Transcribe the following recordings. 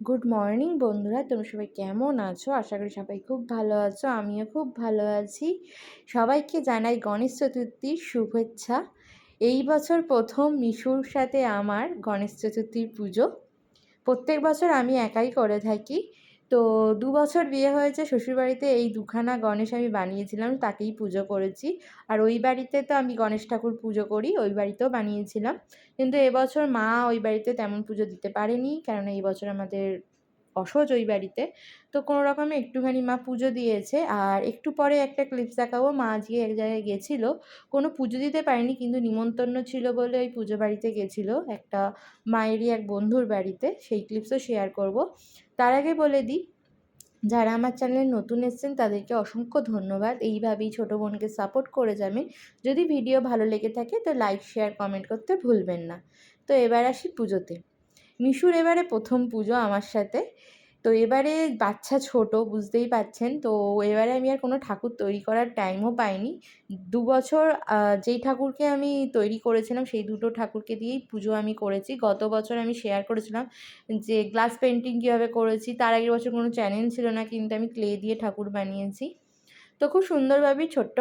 Good morning বন্ধুরা, তোমরা সবাই কেমন আছো? আশা করি সবাই খুব ভালো আছো। আমিও খুব ভালো আছি। সবাইকে জানাই গণেশ চতুর্থীর শুভেচ্ছা। এই বছর প্রথম মিশুর সাথে আমার গণেশ চতুর্থীর পুজো। প্রত্যেক বছর আমি একাই করে থাকি। তো ২ বছর বিয়ে হয়েছে, শ্বশুরবাড়িতে এই দুখানা গণেশ আমি বানিয়েছিলাম, তাকেই পুজো করেছি। আর ওই বাড়িতে তো আমি গণেশ ঠাকুর পুজো করি, ওই বাড়িতেও বানিয়েছিলাম। কিন্তু এবছর মা ওই বাড়িতে তেমন পুজো দিতে পারেনি, কেননা এই বছর আমাদের অসহ্য ওই বাড়িতে। তো কোনো রকমে একটুখানি মা পুজো দিয়েছে। আর একটু পরে একটা ক্লিপস দেখাবো। মা আজকে এক জায়গায় গেছিলো, কোনো পুজো দিতে পারেনি, কিন্তু নিমন্ত্রণ ছিল বলে ওই পুজো বাড়িতে গেছিলো একটা মায়েরই এক বন্ধুর বাড়িতে। সেই ক্লিপসও শেয়ার করব। তার আগে বলে দিই, যারা আমার চ্যানেলে নতুন এসেছেন তাদেরকে অসংখ্য ধন্যবাদ। এইভাবেই ছোটো বোনকে সাপোর্ট করে যাবেন। যদি ভিডিও ভালো লেগে থাকে তো লাইক, শেয়ার, কমেন্ট করতে ভুলবেন না। তো এবার আসি পুজোতে। মিশুর এবারে প্রথম পুজো আমার সাথে। তো এবারে বাচ্চা ছোট, বুঝতেই পারছেন। তো এবারে আমি আর কোনো ঠাকুর তৈরি করার টাইমও পাইনি। ২ বছর যেই ঠাকুরকে আমি তৈরি করেছিলাম সেই দুটো ঠাকুরকে দিয়েই পুজো আমি করেছি। গত বছর আমি শেয়ার করেছিলাম যে গ্লাস পেন্টিং কীভাবে করেছি। তার আগের বছর কোনো চ্যানেল ছিল না, কিন্তু আমি ক্লে দিয়ে ঠাকুর বানিয়েছি। তো খুব সুন্দরভাবেই ছোট্ট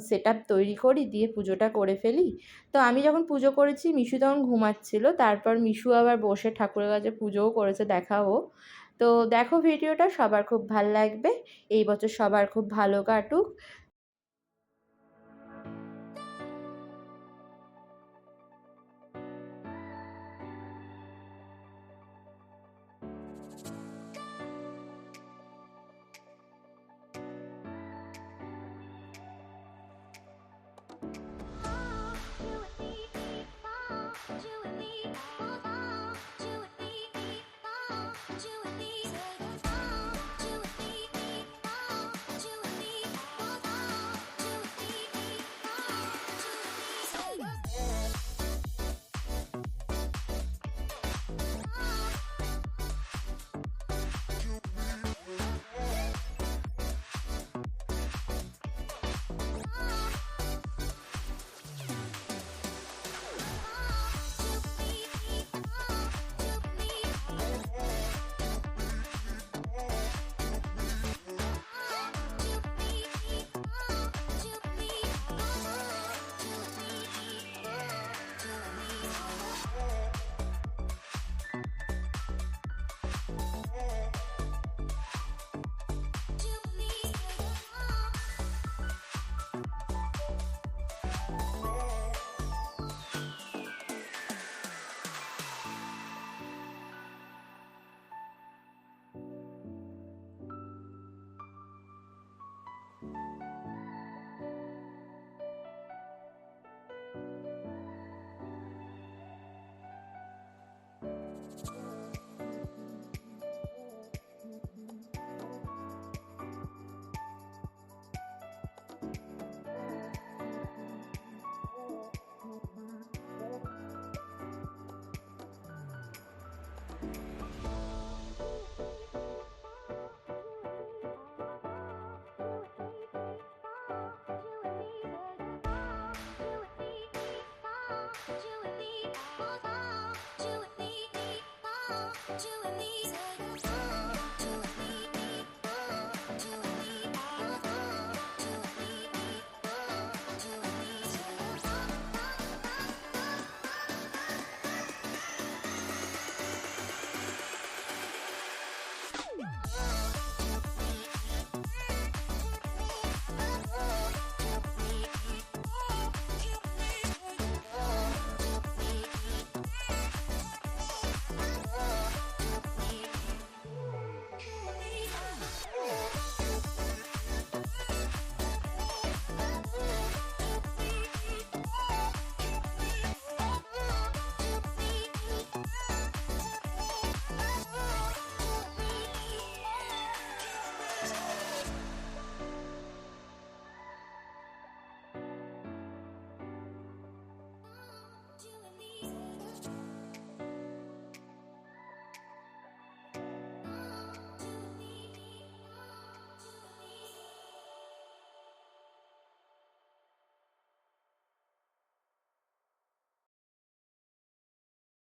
সেটআপ তৈরি করি, দিয়ে পুজোটা করে ফেলি। তো আমি যখন পুজো করেছি মিশু তখন ঘুমাচ্ছিল। তারপর মিশু আবার বসে ঠাকুরের কাছে পুজোও করেছে, দেখাবো। তো দেখো ভিডিওটা, সবার খুব ভাল লাগবে। এই বছর সবার খুব ভালো কাটুক।